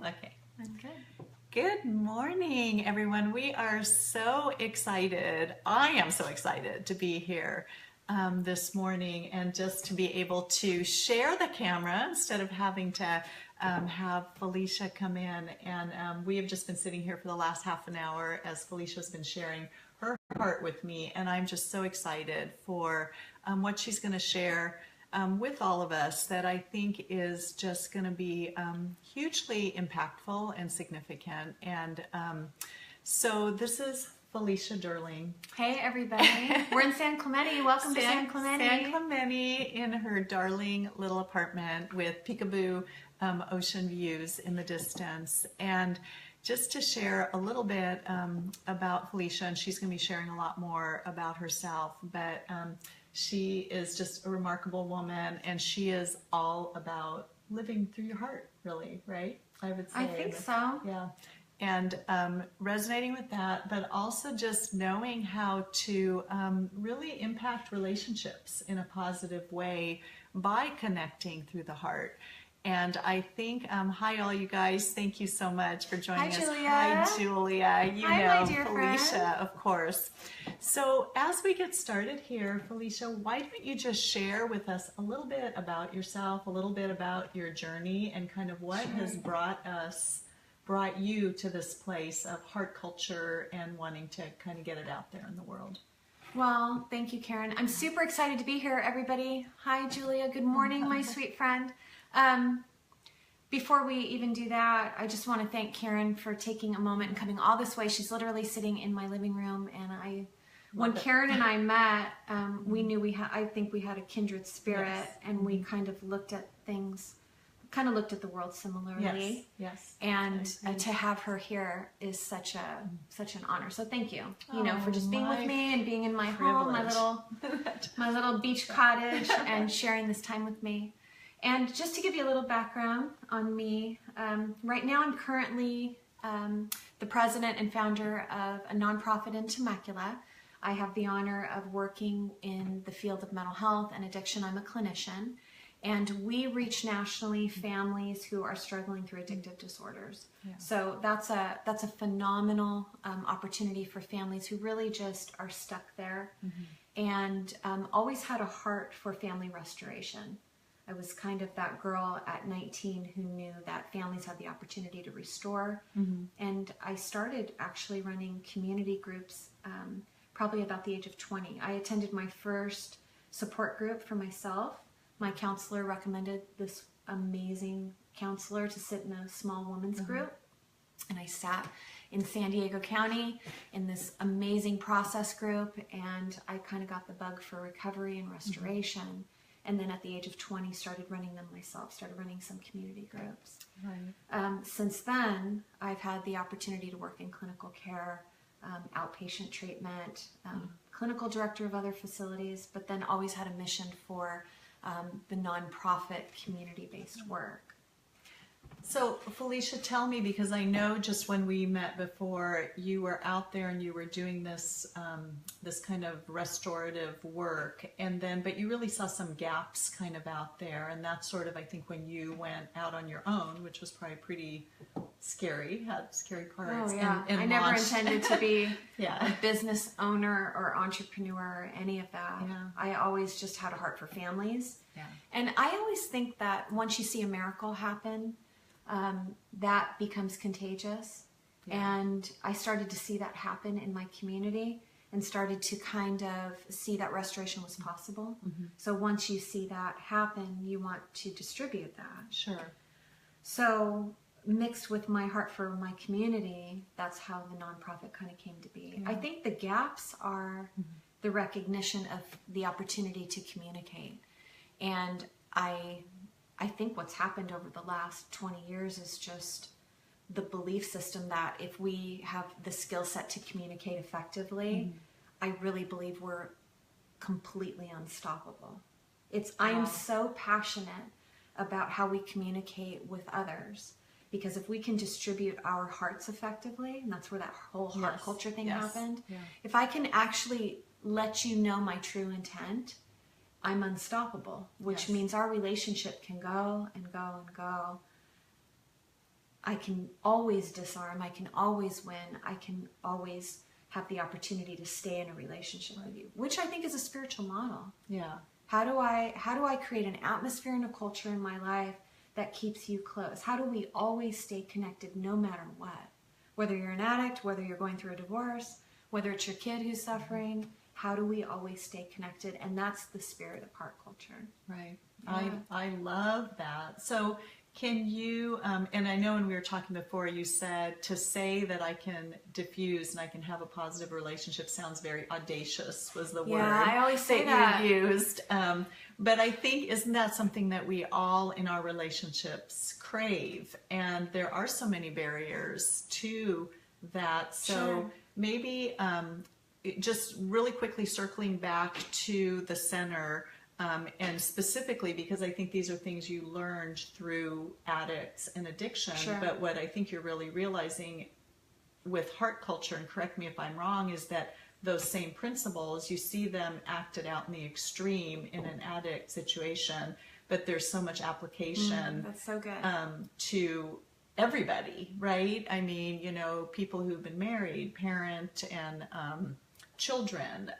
Okay. I'm good. Good morning, everyone. We are so excited. I am so excited to be here this morning and just to be able to share the camera instead of having to have Felicia come in. And we have just been sitting here for the last half an hour as Felicia's been sharing her heart with me. And I'm just so excited for what she's going to share with all of us that I think is just going to be hugely impactful and significant. And so this is Felicia Durling. Hey, everybody. We're in San Clemente. Welcome to San Clemente. San Clemente in her darling little apartment with peekaboo ocean views in the distance. And just to share a little bit about Felicia, and she's going to be sharing a lot more about herself, but she is just a remarkable woman, and she is all about living through your heart, really, right? I would say. I think so. Yeah. And resonating with that, but also just knowing how to really impact relationships in a positive way by connecting through the heart. And I think, hi all you guys, thank you so much for joining us. Julia. Hi Julia, you Hi, know my dear Felicia, friend. of course. So as we get started here, Felicia, why don't you just share with us a little bit about yourself, a little bit about your journey, and kind of what has brought you to this place of heart culture and wanting to kind of get it out there in the world. Well, thank you, Karen. I'm super excited to be here, everybody. Hi, Julia. Good morning, my sweet friend. Before we even do that, I just want to thank Karen for taking a moment and coming all this way. She's literally sitting in my living room, and when Karen and I met, we knew I think we had a kindred spirit, Yes. and we kind of looked at things, kind of looked at the world similarly. Yes. And to have her here is such an honor. So thank you, for just being with me and being in my home, my little beach cottage, and sharing this time with me. And just to give you a little background on me, right now I'm currently the president and founder of a nonprofit in Temecula. I have the honor of working in the field of mental health and addiction. I'm a clinician, and we reach nationally families who are struggling through addictive disorders. Yeah. So that's a phenomenal opportunity for families who really just are stuck there, and always had a heart for family restoration. I was kind of that girl at 19 who knew that families had the opportunity to restore. And I started actually running community groups probably about the age of 20. I attended my first support group for myself. My counselor recommended this amazing counselor to sit in a small women's group. And I sat in San Diego County in this amazing process group, and I kind of got the bug for recovery and restoration. And then at the age of 20, started running them myself, started running some community groups. Right. Since then, I've had the opportunity to work in clinical care, outpatient treatment, clinical director of other facilities, but then always had a mission for the nonprofit community-based work. So Felicia, tell me, because I know just when we met before, you were out there and you were doing this this kind of restorative work, and then but you really saw some gaps kind of out there, and that's sort of, I think, when you went out on your own, which was probably pretty scary, had scary parts. Oh yeah, and I never launched. intended to be Yeah. a business owner or entrepreneur or any of that. Yeah. I always just had a heart for families. Yeah. And I always think that once you see a miracle happen, that becomes contagious. Yeah. And I started to see that happen in my community and started to kind of see that restoration was possible. So once you see that happen, you want to distribute that. Sure. So mixed with my heart for my community, that's how the nonprofit kind of came to be. Yeah. I think the gaps are the recognition of the opportunity to communicate. And I think what's happened over the last 20 years is just the belief system that if we have the skill set to communicate effectively, I really believe we're completely unstoppable. I'm so passionate about how we communicate with others, because if we can distribute our hearts effectively, and that's where that whole heart culture thing happened, if I can actually let you know my true intent, I'm unstoppable, which means our relationship can go and go and go I can always disarm, I can always win, I can always have the opportunity to stay in a relationship with you, which I think is a spiritual model. Yeah. How do I create an atmosphere and a culture in my life that keeps you close? How do we always stay connected no matter what? Whether you're an addict, whether you're going through a divorce, whether it's your kid who's suffering, how do we always stay connected? And that's the spirit of heart culture. Right. Yeah. I love that. So can you, and I know when we were talking before, you said to say that I can diffuse and I can have a positive relationship sounds very audacious, was the word. Yeah, I always say that. You used. But I think, isn't that something that we all in our relationships crave? And there are so many barriers to that. So Sure. maybe just really quickly circling back to the center, and specifically because I think these are things you learned through addicts and addiction, Sure. but what I think you're really realizing with heart culture, and correct me if I'm wrong, is that those same principles, you see them acted out in the extreme in an addict situation, but there's so much application That's so good. to everybody, right? I mean, you know, people who've been married, parent and children,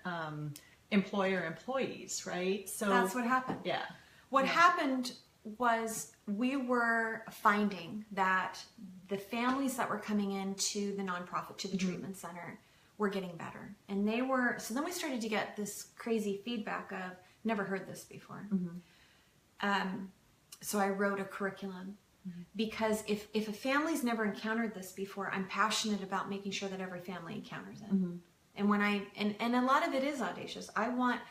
employer, employees, right? So That's what happened. Yeah. What happened was we were finding that the families that were coming into the nonprofit, to the treatment center, were getting better. And they were, so then we started to get this crazy feedback of, never heard this before. So I wrote a curriculum because if a family's never encountered this before, I'm passionate about making sure that every family encounters it. And when and a lot of it is audacious. I want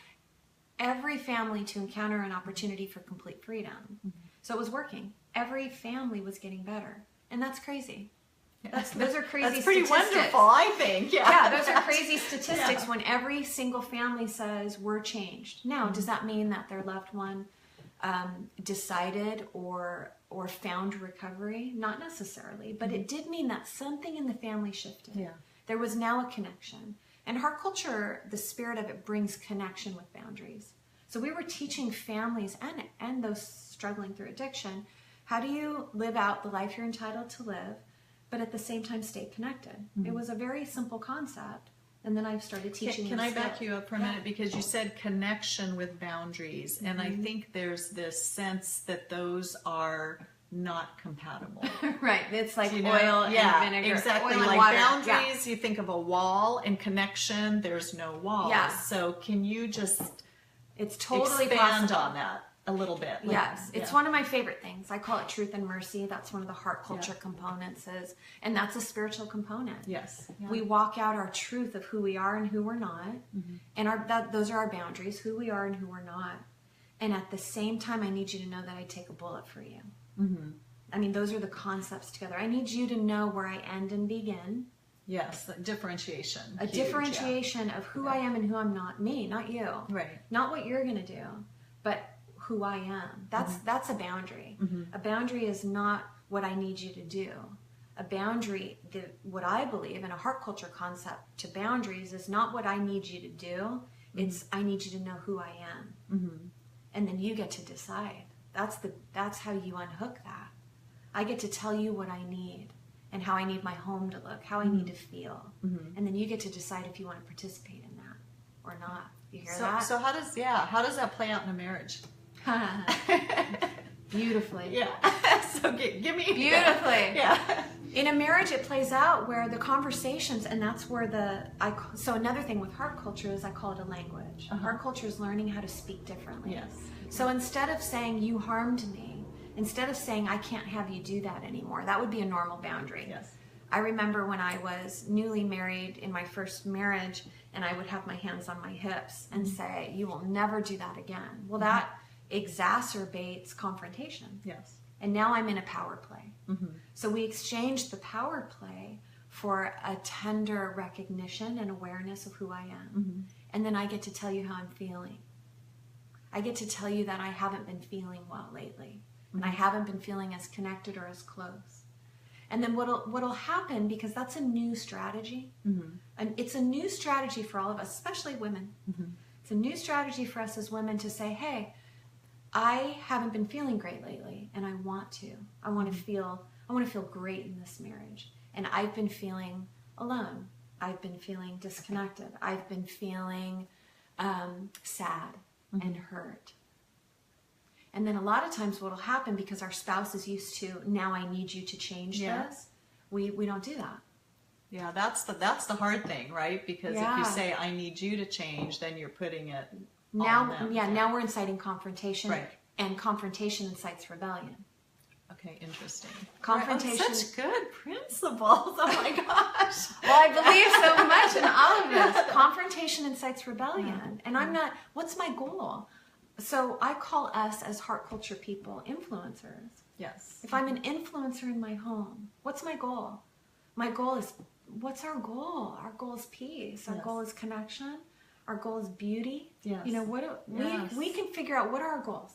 every family to encounter an opportunity for complete freedom. So it was working. Every family was getting better. And that's crazy. Those are crazy That's pretty statistics. wonderful, I think. Yeah, those are crazy statistics when every single family says we're changed. Now, does that mean that their loved one decided or found recovery? Not necessarily, but it did mean that something in the family shifted. Yeah. There was now a connection. And heart culture, the spirit of it brings connection with boundaries. So we were teaching families and those struggling through addiction, how do you live out the life you're entitled to live, but at the same time stay connected? It was a very simple concept. And then I've started teaching. Can I back you up for a minute? Because you said connection with boundaries. And I think there's this sense that those are not compatible. Right. It's like You know? oil and vinegar. Exactly. Oil and Like water. boundaries, you think of a wall, and connection, there's no wall. Yeah. So can you just It's totally expand possible. on that a little bit? Like, Yes, it's yeah. one of my favorite things. I call it truth and mercy. That's one of the heart culture components and that's a spiritual component. Yes. Yeah. We walk out our truth of who we are and who we're not, and those are our boundaries, who we are and who we're not. And at the same time, I need you to know that I take a bullet for you. I mean, those are the concepts together. I need you to know where I end and begin. Yes, differentiation. A Huge, differentiation of who I am and who I'm not. Me, not you. Right. Not what you're going to do, but who I am. That's a boundary. A boundary is not what I need you to do. A boundary, what I believe in a heart culture concept to boundaries is not what I need you to do. It's I need you to know who I am. And then you get to decide. That's how you unhook that. I get to tell you what I need and how I need my home to look, how I need to feel. And then you get to decide if you want to participate in that or not. You hear that? So how does that play out in a marriage? Beautifully. Yeah. So give me Beautifully. Yeah. In a marriage, it plays out where the conversations, and that's where so another thing with heart culture is I call it a language. Heart culture is learning how to speak differently. Yes. So instead of saying you harmed me, instead of saying I can't have you do that anymore, that would be a normal boundary. Yes. I remember when I was newly married in my first marriage, and I would have my hands on my hips and say, you will never do that again. Well, that exacerbates confrontation. Yes. And now I'm in a power play. So we exchanged the power play for a tender recognition and awareness of who I am. And then I get to tell you how I'm feeling. I get to tell you that I haven't been feeling well lately. And I haven't been feeling as connected or as close. And then what'll happen, because that's a new strategy, and it's a new strategy for all of us, especially women. It's a new strategy for us as women to say, hey, I haven't been feeling great lately, and I want to. I want to feel I want to feel great in this marriage. And I've been feeling alone. I've been feeling disconnected. I've been feeling sad and hurt. And then a lot of times what will happen, because our spouse is used to, now I need you to change this, we don't do that. Yeah, that's the hard thing, right? Because if you say, I need you to change, then you're putting it on them. Now we're inciting confrontation. Right. And confrontation incites rebellion. Okay, interesting. Confrontation. Oh, such good principles. Oh my gosh. Well, I believe so much in all of this. Confrontation incites rebellion. And I'm not, what's my goal? So I call us as heart culture people influencers. Yes. If I'm an influencer in my home, what's my goal? My goal is, what's our goal? Our goal is peace. Our goal is connection. Our goal is beauty. Yes. You know, we can figure out what are our goals.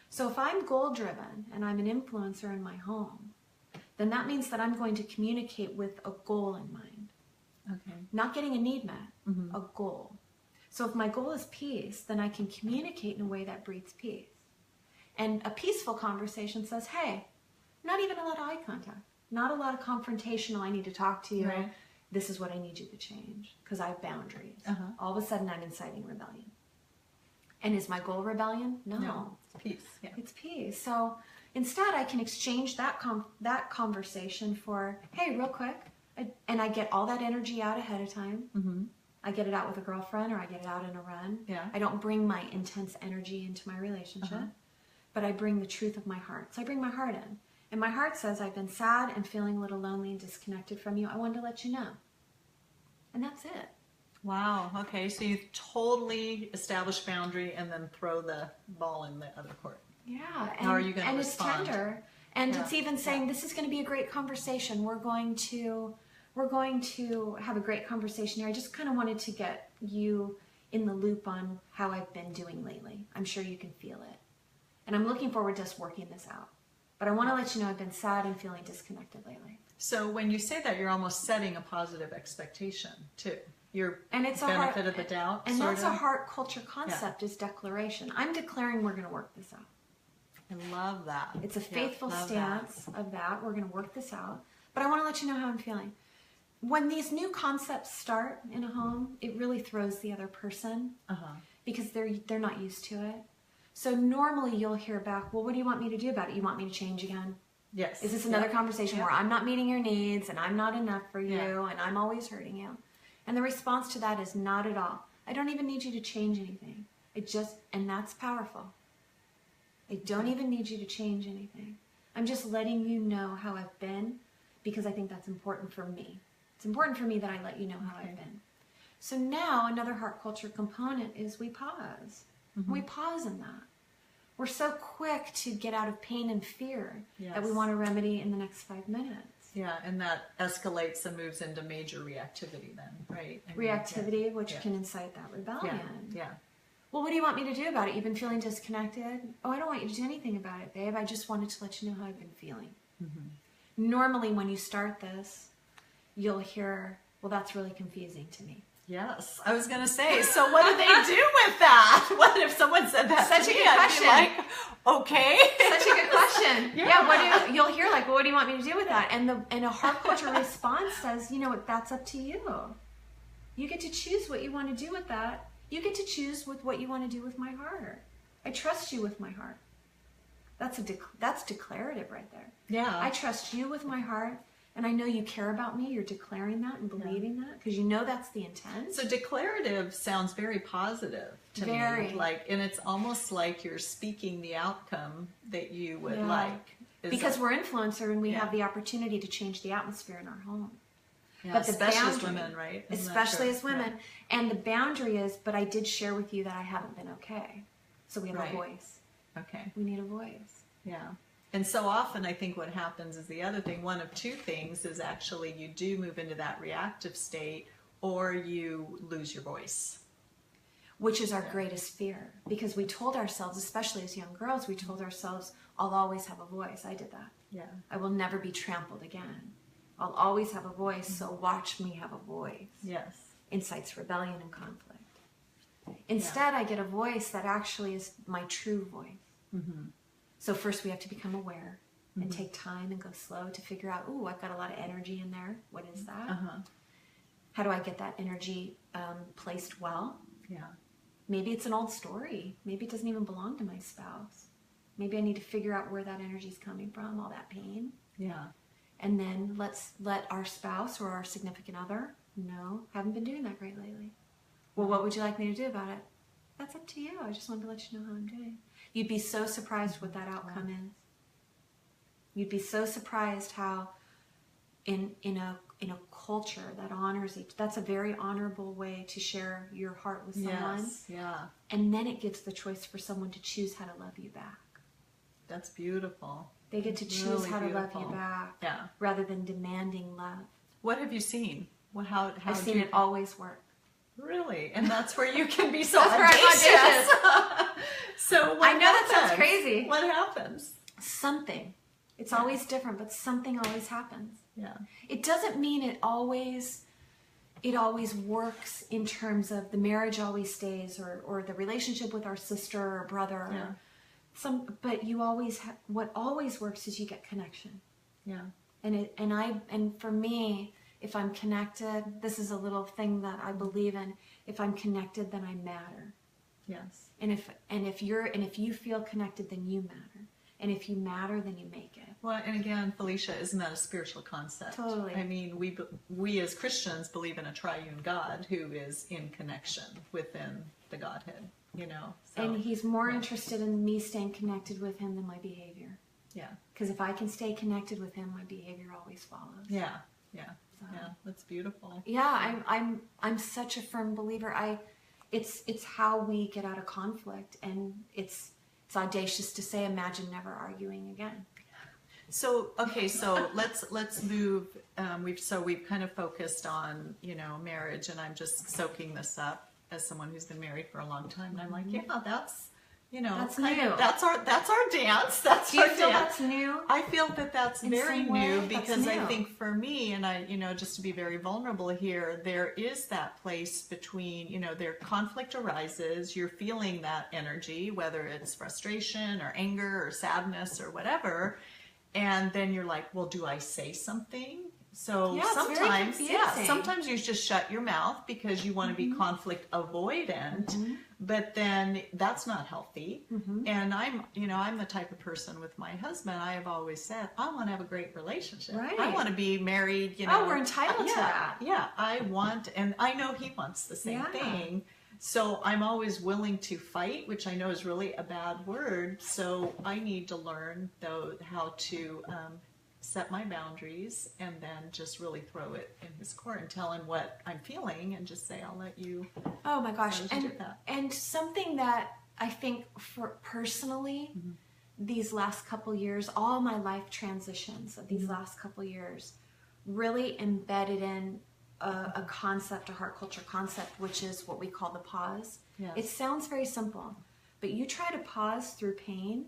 So if I'm goal driven and I'm an influencer in my home, then that means that I'm going to communicate with a goal in mind. Okay. Not getting a need met, a goal. So if my goal is peace, then I can communicate in a way that breeds peace. And a peaceful conversation says, hey, not even a lot of eye contact, not a lot of confrontational, I need to talk to you. Right. This is what I need you to change because I have boundaries. All of a sudden I'm inciting rebellion. And is my goal rebellion? No. It's peace. Yeah. It's peace. So instead I can exchange that conversation for, hey, real quick, and I get all that energy out ahead of time. I get it out with a girlfriend or I get it out in a run. Yeah. I don't bring my intense energy into my relationship, but I bring the truth of my heart. So I bring my heart in. And my heart says, I've been sad and feeling a little lonely and disconnected from you. I wanted to let you know. And that's it. Wow. Okay. So you totally establish boundary and then throw the ball in the other court. Yeah. How are you going to respond? And it's tender. And it's even saying, this is going to be a great conversation. We're going to have a great conversation here. I just kind of wanted to get you in the loop on how I've been doing lately. I'm sure you can feel it. And I'm looking forward to us working this out. But I want to let you know I've been sad and feeling disconnected lately. So when you say that, you're almost setting a positive expectation too. Your benefit of the doubt. And that's a heart culture concept is declaration. I'm declaring we're going to work this out. I love that. It's a faithful stance of that. We're going to work this out. But I want to let you know how I'm feeling. When these new concepts start in a home, it really throws the other person because they're not used to it. So normally you'll hear back, well, what do you want me to do about it? You want me to change again? Yes. Is this another conversation where I'm not meeting your needs and I'm not enough for you and I'm always hurting you? And the response to that is not at all. I don't even need you to change anything. And that's powerful. I don't even need you to change anything. I'm just letting you know how I've been because I think that's important for me. It's important for me that I let you know how I've been. So now another heart culture component is we pause. We pause in that. We're so quick to get out of pain and fear that we want to remedy in the next 5 minutes. Yeah, and that escalates and moves into major reactivity then, right? Reactivity, which can incite that rebellion. Yeah. Well, what do you want me to do about it? You've been feeling disconnected? Oh, I don't want you to do anything about it, babe. I just wanted to let you know how I've been feeling. Normally, when you start this, you'll hear, well, that's really confusing to me. Yes, I was going to say, so what do they do with that? What if someone said that Such to a me? good question. I'd be like, okay. Such a good question. You'll hear like, well, what do you want me to do with that? And a heart culture response says, you know what, that's up to you. You get to choose what you want to do with that. You get to choose with what you want to do with my heart. I trust you with my heart. That's declarative right there. Yeah. I trust you with my heart. And I know you care about me. You're declaring that and believing that because you know that's the intent. So declarative sounds very positive to me. And it's almost like you're speaking the outcome that you would like. Because we're influencer and we have the opportunity to change the atmosphere in our home. Yeah, but especially as women, right? Especially as women. Yeah. And the boundary is, but I did share with you that I haven't been okay. So we have a voice. Okay. We need a voice. Yeah. And so often I think what happens is the other thing, one of two things is actually you do move into that reactive state or you lose your voice. Which is our greatest fear. Because we told ourselves, especially as young girls, we told ourselves, I'll always have a voice. I did that. Yeah. I will never be trampled again. I'll always have a voice, so watch me have a voice. Yes. Incites rebellion and conflict. Instead, I get a voice that actually is my true voice. So first we have to become aware. and take time and go slow to figure out, ooh, I've got a lot of energy in there. What is that? How do I get that energy placed well? Yeah. Maybe it's an old story. Maybe it doesn't even belong to my spouse. Maybe I need to figure out where that energy is coming from, all that pain. Yeah. And then let's let our spouse or our significant other know, haven't been doing that great lately. Well, what would you like me to do about it? That's up to you. I just wanted to let you know how I'm doing. You'd be so surprised what that outcome is. You'd be so surprised how in a culture that honors each, that's a very honorable way to share your heart with someone. Yes, yeah. And then it gives the choice for someone to choose how to love you back. That's beautiful. They get to choose Really how to love beautiful. you back, Yeah. rather than demanding love. What have you seen? How I've seen it always work. Really? And that's where you can be so That's where I'm audacious. So what I know that sounds happens? crazy. What happens? Something. It's always different, but something always happens. Yeah. It doesn't mean it always works in terms of the marriage always stays, or the relationship with our sister or brother. Yeah. But you always what always works is you get connection. Yeah. And for me, if I'm connected, this is a little thing that I believe in. If I'm connected, then I matter. Yes. And if you feel connected, then you matter. And if you matter, then you make it. Well, and again, Felicia, isn't that a spiritual concept? Totally. I mean, we as Christians believe in a triune God who is in connection within the Godhead, you know. So, And he's more interested in me staying connected with him than my behavior. yeah. Because if I can stay connected with him, my behavior always follows. Yeah. Yeah. Yeah. That's beautiful. Yeah, I'm such a firm believer. It's how we get out of conflict, and it's audacious to say, imagine never arguing again. So okay, so let's move. We've kind of focused on, you know, marriage, and I'm just soaking this up as someone who's been married for a long time, and I'm like, yeah, that's, you know, That's kind new. of, that's our dance. That's Do you our feel dance. that's new? I feel that that's In very some way, new, that's because I new. think for me, and I, you know, just to be very vulnerable here, there is that place between, you know, their conflict arises, you're feeling that energy, whether it's frustration or anger or sadness or whatever, and then you're like, well, do I say something? So Yeah, it's very sometimes, confusing. sometimes you just shut your mouth because you want to be conflict avoidant, but then that's not healthy. And I'm the type of person with my husband, I have always said, I want to have a great relationship. Right. I want to be married, you know. Oh, we're entitled to that. Yeah, I want, and I know he wants the same thing. So I'm always willing to fight, which I know is really a bad word. So I need to learn, though, how to set my boundaries, and then just really throw it in his court and tell him what I'm feeling, and just say, I'll let you. Oh my gosh. How did you do that? And something that I think for personally, these last couple years, all my life transitions of these last couple years really embedded in a concept, a heart culture concept, which is what we call the pause. Yes. It sounds very simple, but you try to pause through pain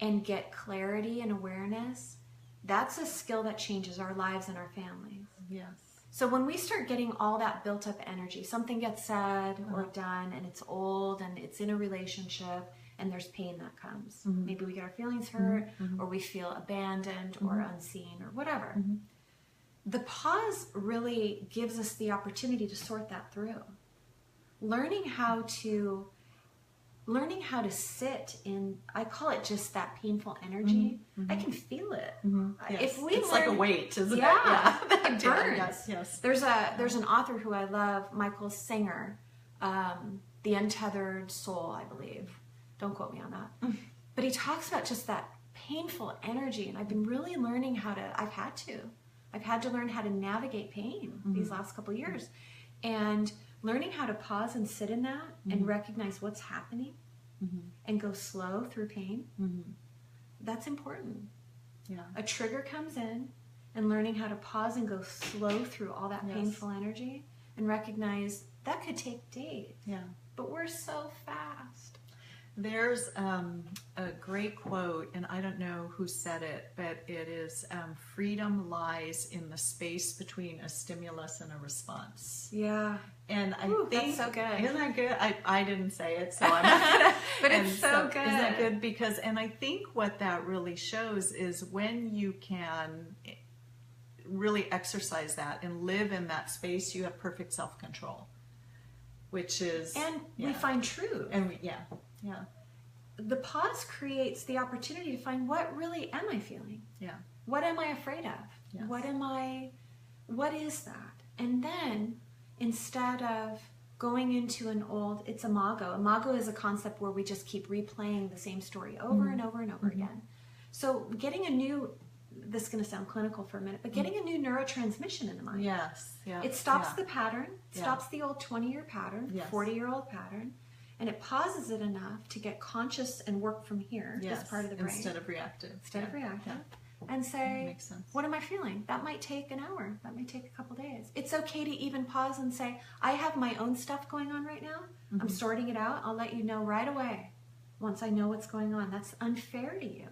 and get clarity and awareness. That's a skill that changes our lives and our families. Yes. So when we start getting all that built up energy, something gets said or done, and it's old, and it's in a relationship, and there's pain that comes. Maybe we get our feelings hurt, or we feel abandoned or unseen or whatever. The pause really gives us the opportunity to sort that through. Learning how to sit in, I call it just that painful energy. I can feel it. Yes. If we it's learn, like a weight, isn't it? yeah, Yeah. it burns. Yes. There's an author who I love, Michael Singer, The Untethered Soul, I believe. Don't quote me on that. But he talks about just that painful energy, and I've been really learning I've had to learn how to navigate pain these last couple of years. And learning how to pause and sit in that and recognize what's happening and go slow through pain, that's important. Yeah. A trigger comes in, and learning how to pause and go slow through all that painful energy and recognize that could take days. Yeah. But we're so fast. There's a great quote, and I don't know who said it, but it is freedom lies in the space between a stimulus and a response. Yeah. And I think that's so good. Isn't that good? I didn't say it, so I'm not gonna, but it's so good. Isn't that good? Because, and I think what that really shows is when you can really exercise that and live in that space, you have perfect self-control, which is, and we find truth. And the pause creates the opportunity to find, what really am I feeling? Yeah. What am I afraid of? Yes. What is that? And then instead of going into an old, it's imago. Imago is a concept where we just keep replaying the same story over and over and over again. So getting a new, this is going to sound clinical for a minute, but getting a new neurotransmission in the mind. Yes. Yeah. It stops the pattern, stops the old 20-year pattern, 40-year-old pattern, and it pauses it enough to get conscious and work from here, this part of the brain. Instead of reactive. And say, makes sense. What am I feeling? That might take an hour. That might take a couple days. It's okay to even pause and say, I have my own stuff going on right now. I'm sorting it out. I'll let you know right away once I know what's going on. That's unfair to you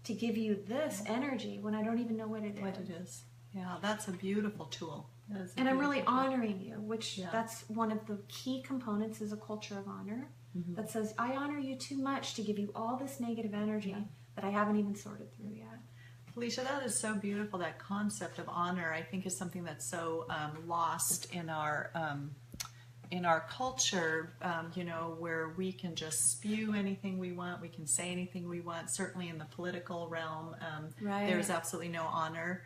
to give you this energy when I don't even know what it is. Yeah, that's a beautiful tool. And I'm really honoring you, which that's one of the key components, is a culture of honor that says, I honor you too much to give you all this negative energy that I haven't even sorted through yet. Felicia, that is so beautiful. That concept of honor, I think, is something that's so lost in our culture, where we can just spew anything we want, we can say anything we want. Certainly in the political realm, there's absolutely no honor.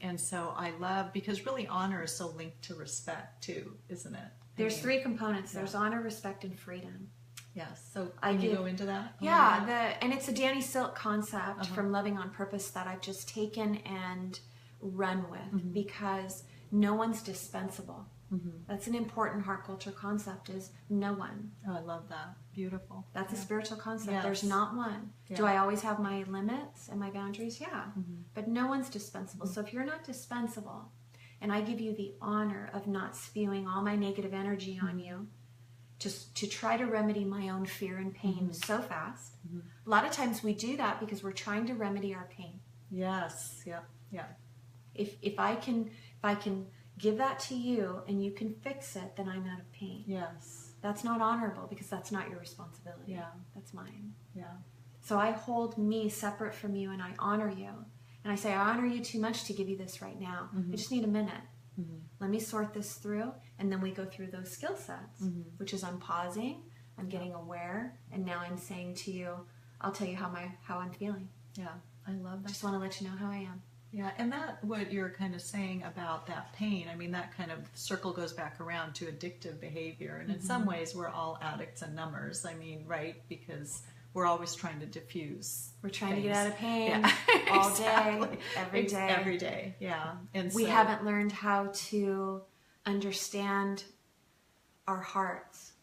And so I love, because really honor is so linked to respect too, isn't it? There's three components. There's honor, respect, and freedom. Yes. So can you go into that? And it's a Danny Silk concept from Loving on Purpose that I've just taken and run with, because no one's dispensable. That's an important heart culture concept, is no one. Oh, I love that. Beautiful. That's a spiritual concept. Yes. There's not one. Yeah. Do I always have my limits and my boundaries? Yeah. But no one's dispensable. So if you're not dispensable, and I give you the honor of not spewing all my negative energy on you, just to try to remedy my own fear and pain so fast. A lot of times we do that because we're trying to remedy our pain. Yes. Yeah. Yeah. If I can give that to you and you can fix it, then I'm out of pain. Yes. That's not honorable, because that's not your responsibility. Yeah. That's mine. Yeah. So I hold me separate from you and I honor you. And I say, I honor you too much to give you this right now. I just need a minute. Let me sort this through, and then we go through those skill sets, which is I'm pausing, I'm getting aware, and now I'm saying to you, I'll tell you how I'm feeling. Yeah, I love that. I just want to let you know how I am. Yeah, and that, what you're kind of saying about that pain, I mean, that kind of circle goes back around to addictive behavior. And in some ways, we're all addicts and numbers. I mean, right? Because we're always trying to diffuse. We're trying to get out of pain all day, every day. Every day, yeah. And we haven't learned how to understand our hearts.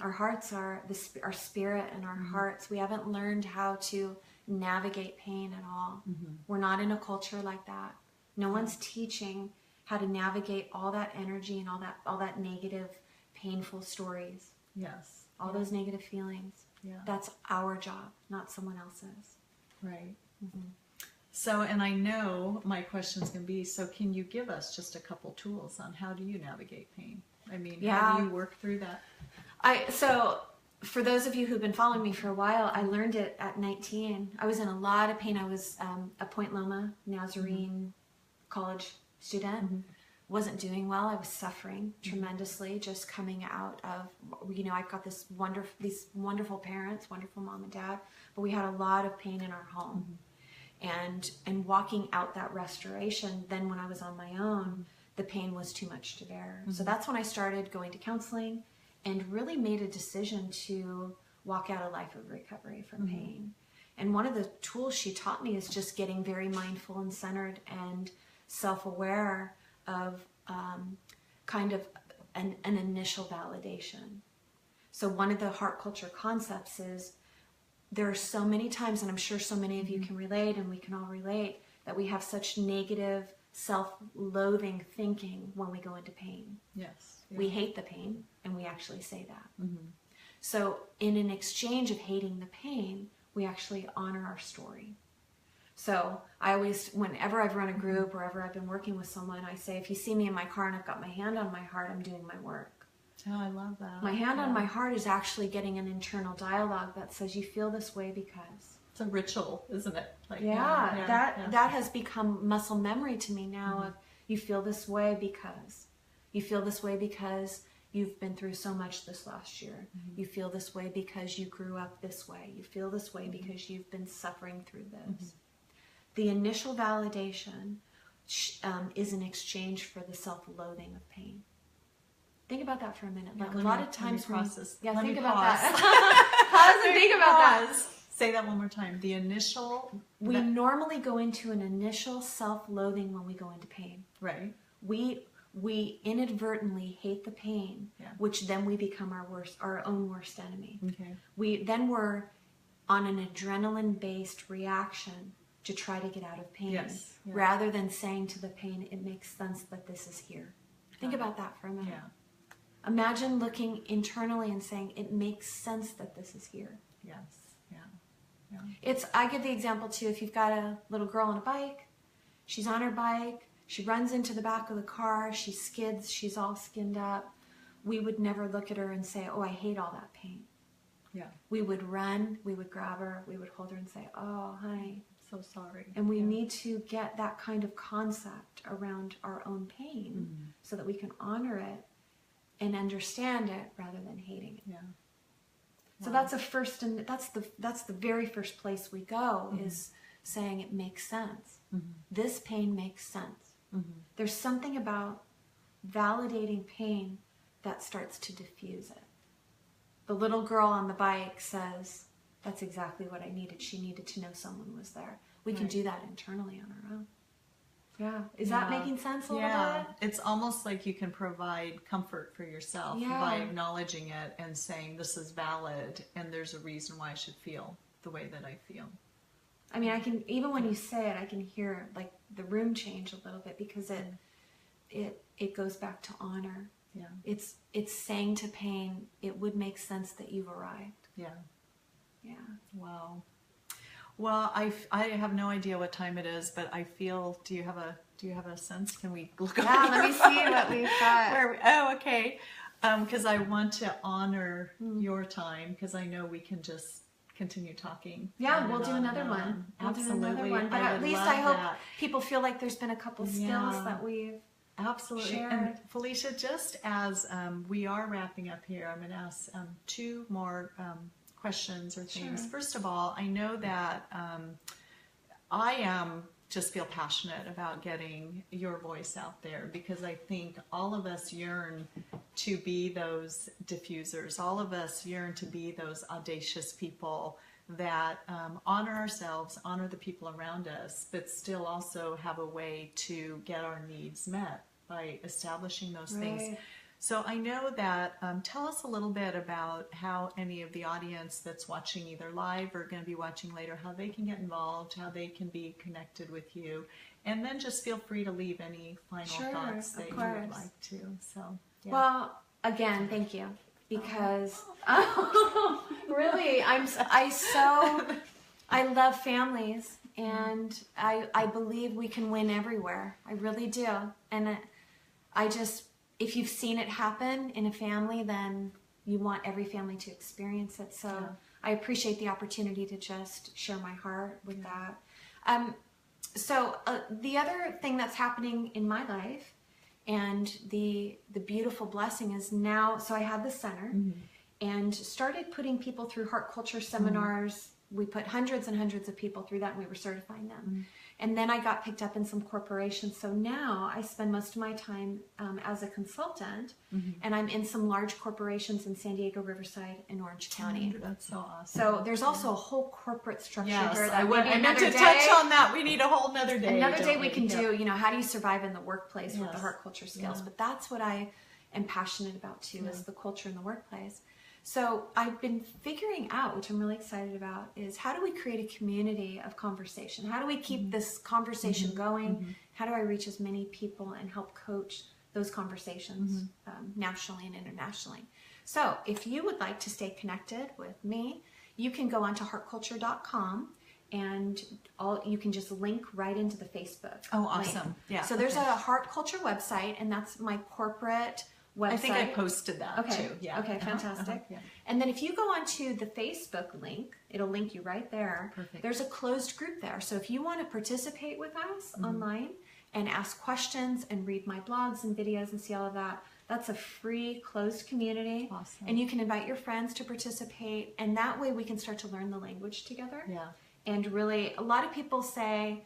Our hearts are our spirit and our hearts. We haven't learned how to navigate pain at all. We're not in a culture like that. No one's teaching how to navigate all that energy and all that negative, painful stories. Yes. All those negative feelings. Yeah. That's our job, not someone else's. Right. So, and I know my question's going to be, so can you give us just a couple tools on how do you navigate pain? I mean, how do you work through that? So for those of you who've been following me for a while, I learned it at 19. I was in a lot of pain. I was a Point Loma Nazarene college student. Wasn't doing well. I was suffering tremendously, just coming out of, I've got these wonderful parents, wonderful mom and dad, but we had a lot of pain in our home. And walking out that restoration, then when I was on my own, the pain was too much to bear. So that's when I started going to counseling and really made a decision to walk out a life of recovery from pain. And one of the tools she taught me is just getting very mindful and centered and self-aware of kind of an initial validation. So one of the heart culture concepts is there are so many times, and I'm sure so many of you can relate, and we can all relate, that we have such negative, self-loathing thinking when we go into pain. Yes. We hate the pain, and we actually say that. So in an exchange of hating the pain, we actually honor our story. So I always, whenever I've run a group, wherever I've been working with someone, I say, if you see me in my car and I've got my hand on my heart, I'm doing my work. Oh, I love that. My hand on my heart is actually getting an internal dialogue that says, you feel this way because. It's a ritual, isn't it? Like, that has become muscle memory to me now. Of you feel this way because. You feel this way because you've been through so much this last year. You feel this way because you grew up this way. You feel this way because you've been suffering through this. The initial validation is an exchange for the self-loathing of pain. Think about that for a minute. Like a lot of times when... Yeah, think about that. Pause and think about that. Say that one more time. The initial... We normally go into an initial self-loathing when we go into pain. Right. We inadvertently hate the pain, which then we become our own worst enemy. Okay. We're on an adrenaline-based reaction to try to get out of pain, rather than saying to the pain, it makes sense that this is here. Think about that for a minute. Yeah. Imagine looking internally and saying, it makes sense that this is here. Yes. Yeah. I give the example too, if you've got a little girl on a bike, she's on her bike, she runs into the back of the car, she skids, she's all skinned up. We would never look at her and say, oh, I hate all that pain. Yeah. We would run, we would grab her, we would hold her and say, oh, honey, so sorry. And we need to get that kind of concept around our own pain so that we can honor it and understand it rather than hating it. Yeah. So that's that's the very first place we go is saying it makes sense. This pain makes sense. There's something about validating pain that starts to diffuse it. The little girl on the bike says, that's exactly what I needed. She needed to know someone was there. We can do that internally on our own. Yeah. Is that making sense a little bit? It's almost like you can provide comfort for yourself by acknowledging it and saying this is valid and there's a reason why I should feel the way that I feel. I mean, I can, even when you say it, I can hear like the room change a little bit because it goes back to honor. Yeah. It's saying to pain, it would make sense that you've arrived. Yeah. Yeah. Wow. Well, I have no idea what time it is, but I feel. Do you have a sense? Can we look? Yeah. Let me see what we've got. Okay. Because I want to honor your time because I know we can just continue talking. Yeah, we'll do another one. Absolutely. But at least I hope people feel like there's been a couple skills that we've shared. And Felicia, just as we are wrapping up here, I'm going to ask two more questions or things. Sure. First of all, I know that just feel passionate about getting your voice out there because I think all of us yearn to be those diffusers. All of us yearn to be those audacious people that honor ourselves, honor the people around us, but still also have a way to get our needs met by establishing those things. So I know that, tell us a little bit about how any of the audience that's watching either live or going to be watching later, how they can get involved, how they can be connected with you. And then just feel free to leave any final thoughts that you would like to. So, yeah. Well, again, thank you. Because really, I love families and I believe we can win everywhere. I really do. And if you've seen it happen in a family, then you want every family to experience it. So I appreciate the opportunity to just share my heart with that. So the other thing that's happening in my life and the beautiful blessing is now, so I had the center and started putting people through heart culture seminars. We put hundreds and hundreds of people through that and we were certifying them. And then I got picked up in some corporations. So now I spend most of my time as a consultant and I'm in some large corporations in San Diego, Riverside, and Orange County. That's so awesome. So there's also a whole corporate structure here. I meant to touch on that. We need a whole nother day. Another day we can do, how do you survive in the workplace with the heart culture skills? But that's what I am passionate about too, is the culture in the workplace. So I've been figuring out, which I'm really excited about, is how do we create a community of conversation? How do we keep this conversation going? How do I reach as many people and help coach those conversations nationally and internationally? So if you would like to stay connected with me, you can go onto heartculture.com and you can just link right into the Facebook. Oh, awesome. Link. Yeah. So there's a Heart Culture website, and that's my corporate website. I think I posted that too. Yeah. Okay, fantastic. Yeah. And then if you go onto the Facebook link, it'll link you right there. Perfect. There's a closed group there. So if you want to participate with us online and ask questions and read my blogs and videos and see all of that, that's a free closed community. Awesome. And you can invite your friends to participate, and that way we can start to learn the language together. Yeah. And really, a lot of people say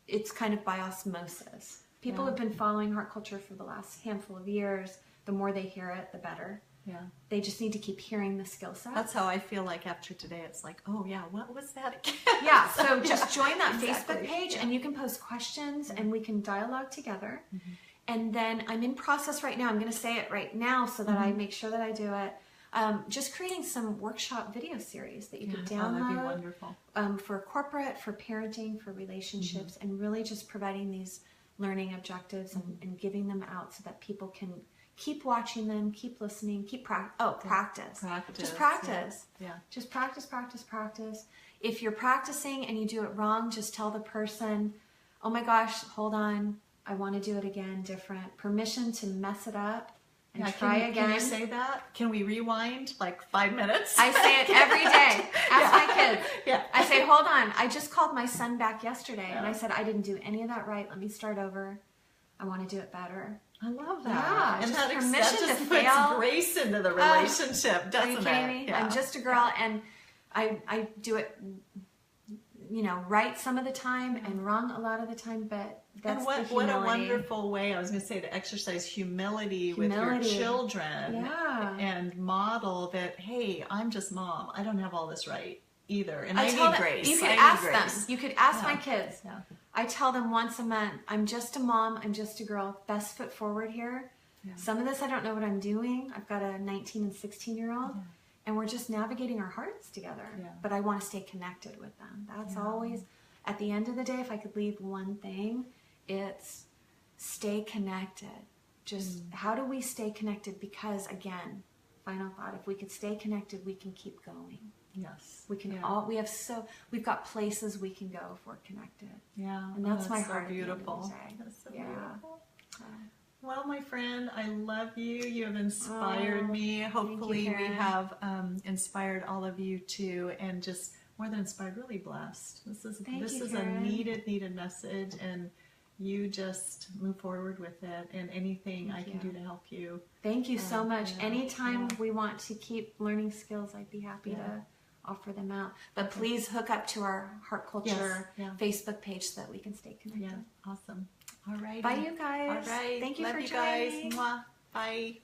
it's kind of by osmosis. People have been following Heart Culture for the last handful of years. The more they hear it, the better. Yeah. They just need to keep hearing the skill set. That's how I feel like after today. It's like, oh yeah, what was that again? Yeah, so just join that exactly. Facebook page and you can post questions and we can dialogue together. And then I'm in process right now. I'm going to say it right now so that I make sure that I do it. Just creating some workshop video series that you could download. That'd be wonderful. For corporate, for parenting, for relationships, and really just providing these learning objectives and giving them out so that people can keep watching them, keep listening, practice. Just practice. Yeah. Just practice, practice, practice. If you're practicing and you do it wrong, just tell the person, oh my gosh, hold on, I want to do it again, different. Permission to mess it up and try again. Can you say that? Can we rewind like 5 minutes? I say it every day. Ask my kids. Yeah. I say, hold on, I just called my son back yesterday and I said, I didn't do any of that right. Let me start over. I want to do it better. I love that. Yeah, and just that permission just to puts fail. grace into the relationship, doesn't Are you it? kidding me? Yeah. I'm just a girl, and I do it, right some of the time and wrong a lot of the time, but that's and the what humility. a wonderful way, I was going to say, to exercise humility with your children and model that, hey, I'm just mom. I don't have all this right either, and I need grace. You could ask them. You could ask my kids. Yeah. I tell them once a month, I'm just a mom, I'm just a girl, best foot forward here. Yeah. Some of this I don't know what I'm doing. I've got a 19 and 16-year-old, and we're just navigating our hearts together. Yeah. But I want to stay connected with them. That's always, at the end of the day, if I could leave one thing, it's stay connected. Just how do we stay connected? Because again, final thought, if we could stay connected, we can keep going. Yes. We can we've got places we can go if we're connected. Yeah. And that's my heart. So beautiful. That's so beautiful. Well, my friend, I love you. You have inspired me. Hopefully we have inspired all of you too, and just more than inspired, really blessed. This is a needed message, and you just move forward with it, and anything I can do to help you. Thank you so much. Anytime we want to keep learning skills, I'd be happy to offer them out. But please hook up to our Heart Culture Facebook page so that we can stay connected. Yeah, awesome. All right. Bye, you guys. All right. Thank you Love for you joining. guys. Mwah. Bye.